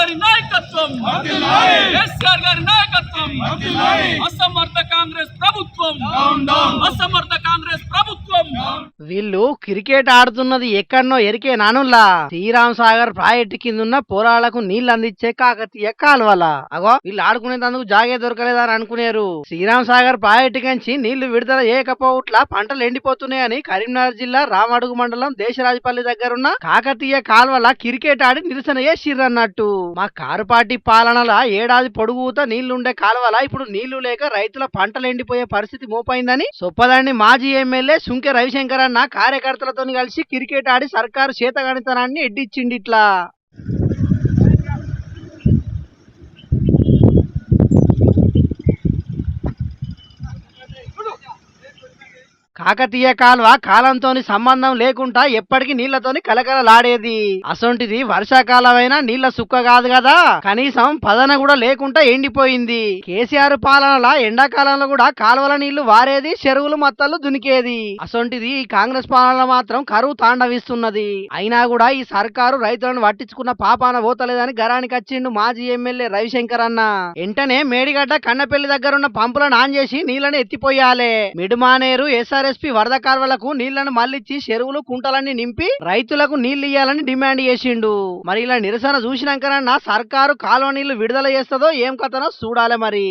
గారి నాయకత్వం, కేసీఆర్ గారి నాయకత్వం, అసమర్థ కాంగ్రెస్ ప్రభుత్వం, అసమర్థ కాంగ్రెస్ ప్రభుత్వం. వీళ్ళు క్రికెట్ ఆడుతున్నది ఎక్కడనో ఎరికే నానుల్లా శ్రీరామ్ సాగర్ ప్రాజెక్టు కింద ఉన్న పొలాలకు నీళ్లు అందించే కాకతీయ కాలువల. అగో వీళ్ళు ఆడుకునేందుకు జాగే దొరకలేదని అనుకునేరు. శ్రీరామ్ సాగర్ ప్రాజెక్టు కంచి నీళ్లు విడుదల చేయకపోవట్లా పంటలు ఎండిపోతున్నాయని కరీంనగర్ జిల్లా రామడుగు మండలం దేశరాజపల్లి దగ్గరున్న కాకతీయ కాలువల క్రికెట్ ఆడి నిరసన చేసిర్రన్నట్టు. మా కారు పార్టీ పాలనల ఏడాది పొడుగుతా నీళ్లుండే కాలువల ఇప్పుడు నీళ్లు లేక రైతుల పంటలు ఎండిపోయే పరిస్థితి మోపైందని సొప్పదండి మాజీ ఎమ్మెల్యే సుంకె రవిశంకర్ అన్న కార్యకర్తలతో కలిసి క్రికెట్ ఆడి సర్కారు చేతగానితనాన్ని ఎడ్డిచ్చిండి. ఇట్లా కాకతీయ కాల్వ కాలంతోని సంబంధం లేకుండా ఎప్పటికీ నీళ్లతోని కలకలలాడేది. అసొంటిది వర్షాకాలమైనా నీళ్ల సుక్క కాదు కదా, కనీసం పదన కూడా లేకుండా ఎండిపోయింది. కేసీఆర్ పాలనలో ఎండాకాలంలో కూడా కాలువల నీళ్లు వారేది, చెరువులు మత్తలు దునికేది. అసొంటిది ఈ కాంగ్రెస్ పాలనలో మాత్రం కరువు తాండవిస్తున్నది. అయినా కూడా ఈ సర్కారు రైతులను పట్టించుకున్న పాపాన పోతలేదని గరానికి వచ్చిండు మాజీ ఎమ్మెల్యే రవిశంకర్ అన్న. వెంటనే మేడిగడ్డ కన్నపల్లి దగ్గరున్న పంపులను ఆన్ చేసి నీళ్లను ఎత్తిపోయాలి. మిడుమానేరు ఎస్ఆర్ఎస్పీ వరద కాల్వలకు నీళ్లను మళ్లిచ్చి చెరువులు కుంటలన్నీ నింపి రైతులకు నీళ్లు ఇయ్యాలని డిమాండ్ చేసిండు. మరి ఇలా నిరసన చూసినాకనన్నా సర్కారు కాలువ నీళ్లు విడుదల చేస్తుందో ఏం కథనో చూడాలి మరి.